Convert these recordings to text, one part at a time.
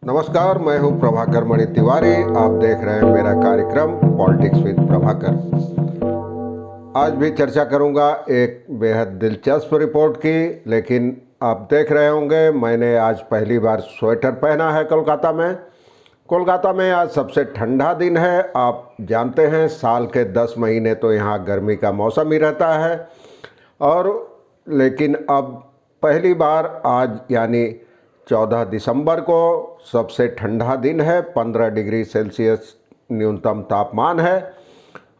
नमस्कार, मैं हूं प्रभाकर मणि तिवारी। आप देख रहे हैं मेरा कार्यक्रम पॉलिटिक्स विद प्रभाकर। आज भी चर्चा करूंगा एक बेहद दिलचस्प रिपोर्ट की, लेकिन आप देख रहे होंगे मैंने आज पहली बार स्वेटर पहना है कोलकाता में। कोलकाता में आज सबसे ठंडा दिन है। आप जानते हैं साल के 10 महीने तो यहाँ गर्मी का मौसम ही रहता है, और लेकिन अब पहली बार आज यानी 14 दिसंबर को सबसे ठंडा दिन है। 15 डिग्री सेल्सियस न्यूनतम तापमान है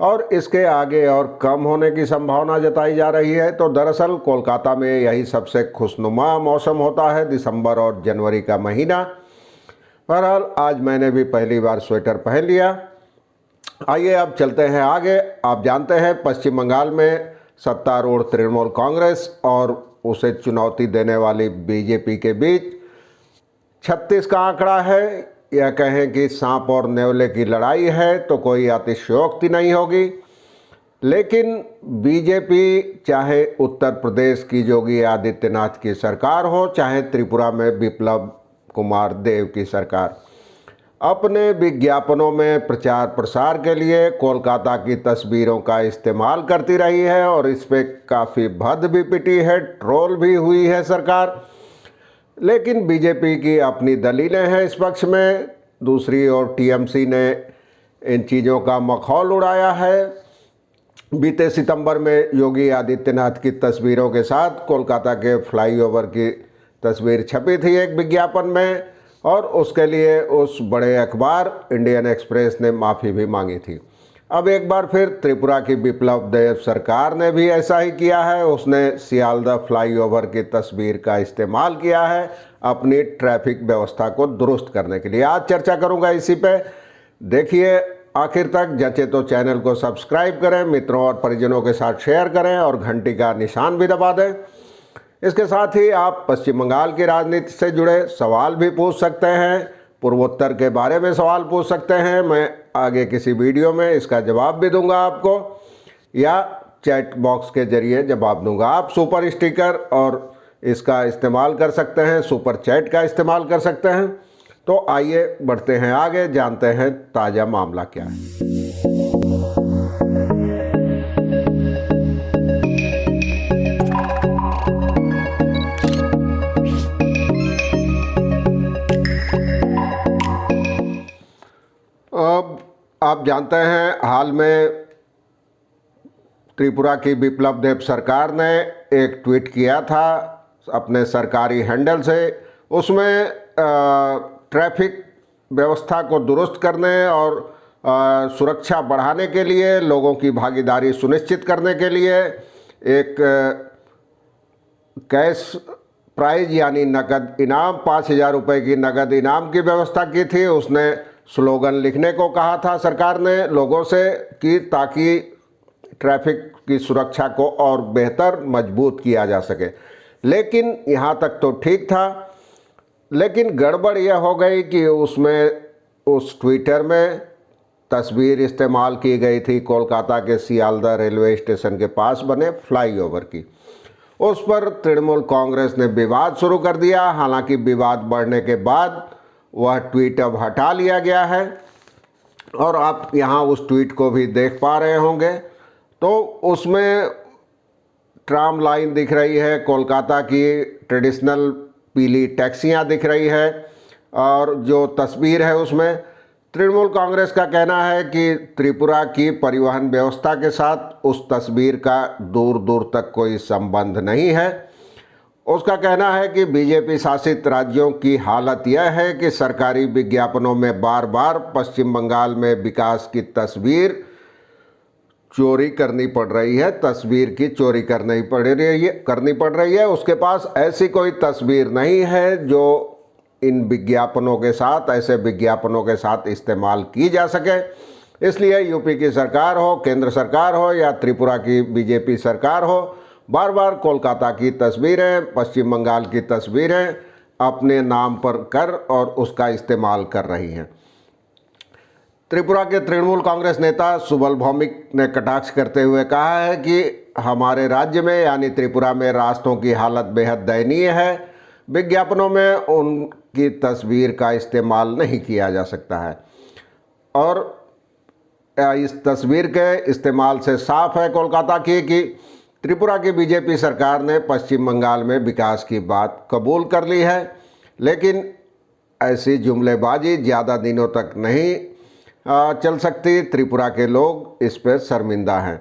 और इसके आगे और कम होने की संभावना जताई जा रही है। तो दरअसल कोलकाता में यही सबसे खुशनुमा मौसम होता है, दिसंबर और जनवरी का महीना। बहरहाल आज मैंने भी पहली बार स्वेटर पहन लिया। आइए अब चलते हैं आगे। आप जानते हैं पश्चिम बंगाल में सत्तारूढ़ तृणमूल कांग्रेस और उसे चुनौती देने वाली बीजेपी के बीच 36 का आंकड़ा है। यह कहें कि सांप और नेवले की लड़ाई है तो कोई अतिशयोक्ति नहीं होगी। लेकिन बीजेपी चाहे उत्तर प्रदेश की योगी आदित्यनाथ की सरकार हो, चाहे त्रिपुरा में विप्लव कुमार देव की सरकार, अपने विज्ञापनों में प्रचार प्रसार के लिए कोलकाता की तस्वीरों का इस्तेमाल करती रही है और इस पर काफ़ी भद्द भी पिटी है, ट्रोल भी हुई है सरकार। लेकिन बीजेपी की अपनी दलीलें हैं इस पक्ष में। दूसरी ओर टीएमसी ने इन चीज़ों का मखौल उड़ाया है। बीते सितंबर में योगी आदित्यनाथ की तस्वीरों के साथ कोलकाता के फ्लाईओवर की तस्वीर छपी थी एक विज्ञापन में, और उसके लिए उस बड़े अखबार इंडियन एक्सप्रेस ने माफ़ी भी मांगी थी। अब एक बार फिर त्रिपुरा की विप्लव देव सरकार ने भी ऐसा ही किया है। उसने सियालदह फ्लाईओवर की तस्वीर का इस्तेमाल किया है अपनी ट्रैफिक व्यवस्था को दुरुस्त करने के लिए। आज चर्चा करूंगा इसी पे। देखिए आखिर तक। जचे तो चैनल को सब्सक्राइब करें, मित्रों और परिजनों के साथ शेयर करें और घंटी का निशान भी दबा दें। इसके साथ ही आप पश्चिम बंगाल की राजनीति से जुड़े सवाल भी पूछ सकते हैं, पूर्वोत्तर के बारे में सवाल पूछ सकते हैं। मैं आगे किसी वीडियो में इसका जवाब भी दूंगा आपको, या चैट बॉक्स के जरिए जवाब दूंगा। आप सुपर स्टिकर और इसका इस्तेमाल कर सकते हैं, सुपर चैट का इस्तेमाल कर सकते हैं। तो आइए बढ़ते हैं आगे, जानते हैं ताज़ा मामला क्या है। अब आप जानते हैं हाल में त्रिपुरा की विप्लव देव सरकार ने एक ट्वीट किया था अपने सरकारी हैंडल से। उसमें ट्रैफिक व्यवस्था को दुरुस्त करने और सुरक्षा बढ़ाने के लिए, लोगों की भागीदारी सुनिश्चित करने के लिए एक कैश प्राइज यानी नकद इनाम, 5,000 रुपये की नकद इनाम की व्यवस्था की थी। उसने स्लोगन लिखने को कहा था सरकार ने लोगों से, कि ताकि ट्रैफिक की सुरक्षा को और बेहतर मजबूत किया जा सके। लेकिन यहाँ तक तो ठीक था, लेकिन गड़बड़ यह हो गई कि उसमें उस ट्विटर में तस्वीर इस्तेमाल की गई थी कोलकाता के सियालदह रेलवे स्टेशन के पास बने फ्लाईओवर की। उस पर तृणमूल कांग्रेस ने विवाद शुरू कर दिया। हालांकि विवाद बढ़ने के बाद वह ट्वीट अब हटा लिया गया है और आप यहाँ उस ट्वीट को भी देख पा रहे होंगे। तो उसमें ट्राम लाइन दिख रही है, कोलकाता की ट्रेडिशनल पीली टैक्सियाँ दिख रही है, और जो तस्वीर है उसमें तृणमूल कांग्रेस का कहना है कि त्रिपुरा की परिवहन व्यवस्था के साथ उस तस्वीर का दूर दूर तक कोई संबंध नहीं है। उसका कहना है कि बीजेपी शासित राज्यों की हालत यह है कि सरकारी विज्ञापनों में बार बार पश्चिम बंगाल में विकास की तस्वीर चोरी करनी पड़ रही है, तस्वीर की चोरी करनी पड़ रही है। उसके पास ऐसी कोई तस्वीर नहीं है जो इन विज्ञापनों के साथ, ऐसे विज्ञापनों के साथ इस्तेमाल की जा सके। इसलिए यूपी की सरकार हो, केंद्र सरकार हो या त्रिपुरा की बीजेपी सरकार हो, बार बार कोलकाता की तस्वीरें, पश्चिम बंगाल की तस्वीरें अपने नाम पर कर और उसका इस्तेमाल कर रही हैं। त्रिपुरा के तृणमूल कांग्रेस नेता सुबल भौमिक ने कटाक्ष करते हुए कहा है कि हमारे राज्य में यानी त्रिपुरा में रास्तों की हालत बेहद दयनीय है। विज्ञापनों में की तस्वीर का इस्तेमाल नहीं किया जा सकता है। और इस तस्वीर के इस्तेमाल से साफ है कोलकाता की कि त्रिपुरा की बीजेपी सरकार ने पश्चिम बंगाल में विकास की बात कबूल कर ली है, लेकिन ऐसी जुमलेबाजी ज़्यादा दिनों तक नहीं चल सकती। त्रिपुरा के लोग इस पर शर्मिंदा हैं।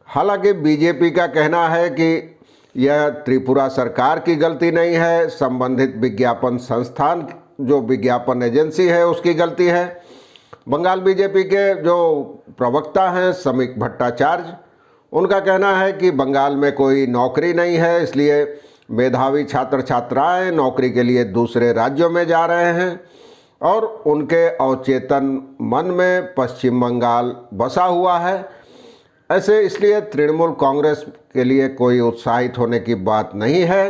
हालांकि बीजेपी का कहना है कि यह त्रिपुरा सरकार की गलती नहीं है, संबंधित विज्ञापन संस्थान जो विज्ञापन एजेंसी है उसकी गलती है। बंगाल बीजेपी के जो प्रवक्ता हैं समीक भट्टाचार्य, उनका कहना है कि बंगाल में कोई नौकरी नहीं है, इसलिए मेधावी छात्र छात्राएं नौकरी के लिए दूसरे राज्यों में जा रहे हैं और उनके अवचेतन मन में पश्चिम बंगाल बसा हुआ है। ऐसे इसलिए तृणमूल कांग्रेस के लिए कोई उत्साहित होने की बात नहीं है।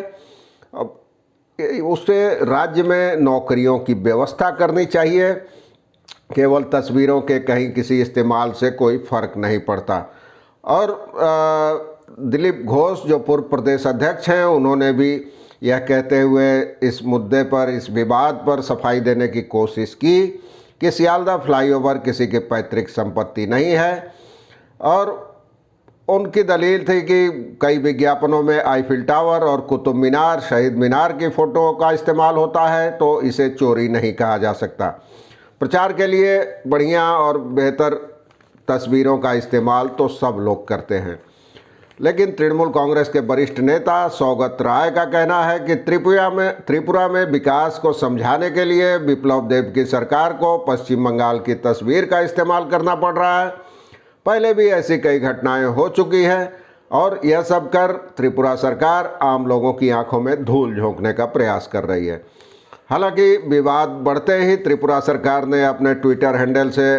उससे राज्य में नौकरियों की व्यवस्था करनी चाहिए। केवल तस्वीरों के कहीं किसी इस्तेमाल से कोई फर्क नहीं पड़ता। और दिलीप घोष जो पूर्व प्रदेश अध्यक्ष हैं, उन्होंने भी यह कहते हुए इस मुद्दे पर, इस विवाद पर सफाई देने की कोशिश की कि सियालदह फ्लाईओवर किसी की पैतृक संपत्ति नहीं है। और उनकी दलील थी कि कई विज्ञापनों में आईफिल टावर और कुतुब मीनार, शहीद मीनार की फ़ोटो का इस्तेमाल होता है, तो इसे चोरी नहीं कहा जा सकता। प्रचार के लिए बढ़िया और बेहतर तस्वीरों का इस्तेमाल तो सब लोग करते हैं। लेकिन तृणमूल कांग्रेस के वरिष्ठ नेता सौगत राय का कहना है कि त्रिपुरा में विकास को समझाने के लिए विप्लव देव की सरकार को पश्चिम बंगाल की तस्वीर का इस्तेमाल करना पड़ रहा है। पहले भी ऐसी कई घटनाएं हो चुकी हैं और यह सब कर त्रिपुरा सरकार आम लोगों की आंखों में धूल झोंकने का प्रयास कर रही है। हालांकि विवाद बढ़ते ही त्रिपुरा सरकार ने अपने ट्विटर हैंडल से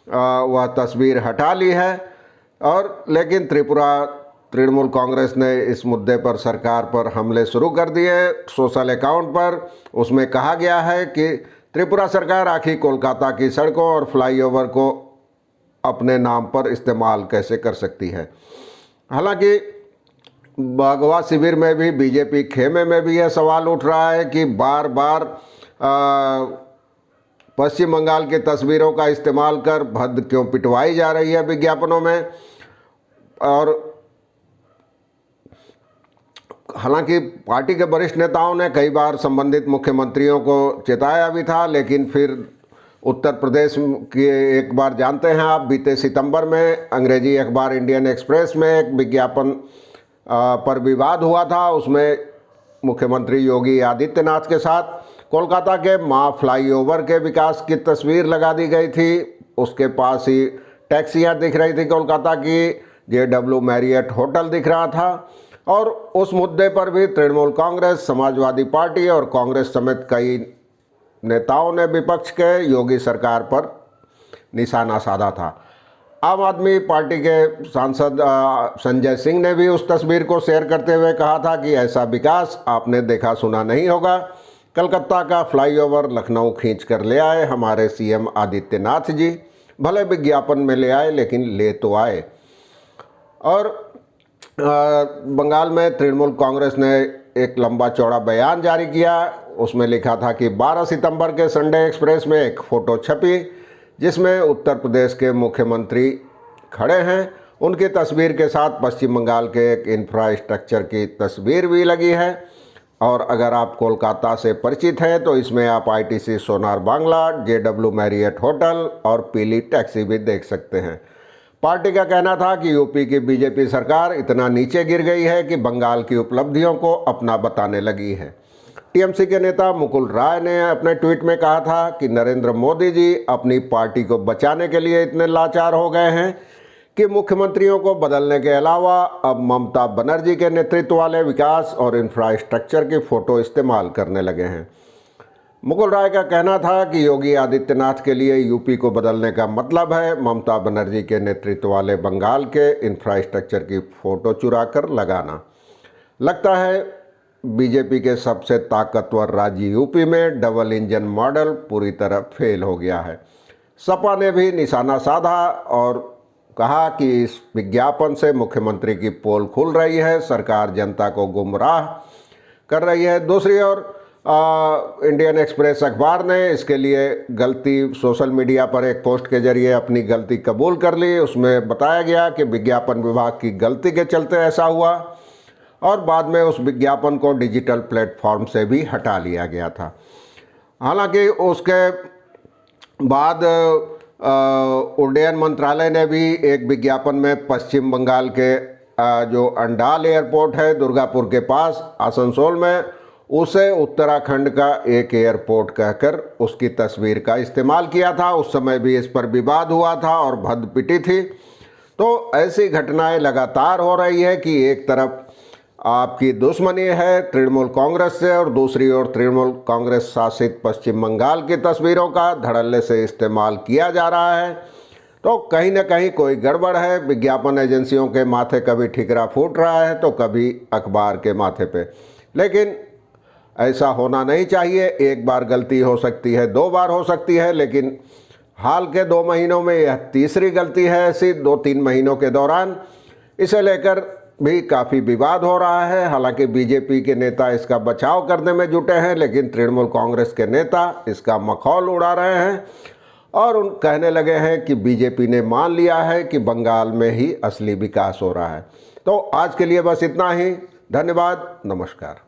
वह तस्वीर हटा ली है। और लेकिन त्रिपुरा तृणमूल कांग्रेस ने इस मुद्दे पर सरकार पर हमले शुरू कर दिए सोशल अकाउंट पर। उसमें कहा गया है कि त्रिपुरा सरकार आखिर कोलकाता की सड़कों और फ्लाईओवर को अपने नाम पर इस्तेमाल कैसे कर सकती है। हालांकि भगवा शिविर में भी, बीजेपी खेमे में भी यह सवाल उठ रहा है कि बार बार पश्चिम बंगाल की तस्वीरों का इस्तेमाल कर भद्द क्यों पिटवाई जा रही है विज्ञापनों में। और हालांकि पार्टी के वरिष्ठ नेताओं ने कई बार संबंधित मुख्यमंत्रियों को चेताया भी था, लेकिन फिर उत्तर प्रदेश की एक बार जानते हैं आप, बीते सितंबर में अंग्रेजी अखबार इंडियन एक्सप्रेस में एक विज्ञापन पर विवाद हुआ था। उसमें मुख्यमंत्री योगी आदित्यनाथ के साथ कोलकाता के माँ फ्लाईओवर के विकास की तस्वीर लगा दी गई थी। उसके पास ही टैक्सियाँ दिख रही थी कोलकाता की, JW मैरियट होटल दिख रहा था। और उस मुद्दे पर भी तृणमूल कांग्रेस, समाजवादी पार्टी और कांग्रेस समेत कई नेताओं ने विपक्ष के योगी सरकार पर निशाना साधा था। आम आदमी पार्टी के सांसद संजय सिंह ने भी उस तस्वीर को शेयर करते हुए कहा था कि ऐसा विकास आपने देखा सुना नहीं होगा। कलकत्ता का फ्लाईओवर लखनऊ खींच कर ले आए हमारे CM आदित्यनाथ जी, भले विज्ञापन में ले आए लेकिन ले तो आए। और बंगाल में तृणमूल कांग्रेस ने एक लंबा चौड़ा बयान जारी किया। उसमें लिखा था कि 12 सितंबर के संडे एक्सप्रेस में एक फ़ोटो छपी जिसमें उत्तर प्रदेश के मुख्यमंत्री खड़े हैं। उनकी तस्वीर के साथ पश्चिम बंगाल के एक इंफ्रास्ट्रक्चर की तस्वीर भी लगी है। और अगर आप कोलकाता से परिचित हैं तो इसमें आप ITC Sonar Bangla, JW Marriott hotel और पीली टैक्सी भी देख सकते हैं। पार्टी का कहना था कि यूपी की बीजेपी सरकार इतना नीचे गिर गई है कि बंगाल की उपलब्धियों को अपना बताने लगी है। TMC के नेता मुकुल राय ने अपने ट्वीट में कहा था कि नरेंद्र मोदी जी अपनी पार्टी को बचाने के लिए इतने लाचार हो गए हैं कि मुख्यमंत्रियों को बदलने के अलावा अब ममता बनर्जी के नेतृत्व वाले विकास और इंफ्रास्ट्रक्चर की फ़ोटो इस्तेमाल करने लगे हैं। मुकुल राय का कहना था कि योगी आदित्यनाथ के लिए यूपी को बदलने का मतलब है ममता बनर्जी के नेतृत्व वाले बंगाल के इंफ्रास्ट्रक्चर की फ़ोटो चुरा कर लगाना। लगता है बीजेपी के सबसे ताकतवर राज्य यूपी में डबल इंजन मॉडल पूरी तरह फेल हो गया है। सपा ने भी निशाना साधा और कहा कि इस विज्ञापन से मुख्यमंत्री की पोल खुल रही है, सरकार जनता को गुमराह कर रही है। दूसरी ओर इंडियन एक्सप्रेस अखबार ने इसके लिए गलती सोशल मीडिया पर एक पोस्ट के जरिए अपनी गलती कबूल कर ली। उसमें बताया गया कि विज्ञापन विभाग की गलती के चलते ऐसा हुआ और बाद में उस विज्ञापन को डिजिटल प्लेटफॉर्म से भी हटा लिया गया था। हालांकि उसके बाद उड्डयन मंत्रालय ने भी एक विज्ञापन में पश्चिम बंगाल के जो अंडाल एयरपोर्ट है दुर्गापुर के पास आसनसोल में, उसे उत्तराखंड का एक एयरपोर्ट कहकर उसकी तस्वीर का इस्तेमाल किया था। उस समय भी इस पर विवाद हुआ था और भद्द पिटी थी। तो ऐसी घटनाएं लगातार हो रही है कि एक तरफ आपकी दुश्मनी है तृणमूल कांग्रेस से और दूसरी ओर तृणमूल कांग्रेस शासित पश्चिम बंगाल की तस्वीरों का धड़ल्ले से इस्तेमाल किया जा रहा है। तो कहीं ना कहीं कोई गड़बड़ है। विज्ञापन एजेंसियों के माथे कभी ठिकरा फूट रहा है तो कभी अखबार के माथे पे, लेकिन ऐसा होना नहीं चाहिए। एक बार गलती हो सकती है, 2 बार हो सकती है, लेकिन हाल के 2 महीनों में यह तीसरी गलती है ऐसी 2-3 महीनों के दौरान। इसे लेकर भी काफ़ी विवाद हो रहा है। हालांकि बीजेपी के नेता इसका बचाव करने में जुटे हैं, लेकिन तृणमूल कांग्रेस के नेता इसका मखौल उड़ा रहे हैं और उन कहने लगे हैं कि बीजेपी ने मान लिया है कि बंगाल में ही असली विकास हो रहा है। तो आज के लिए बस इतना ही। धन्यवाद, नमस्कार।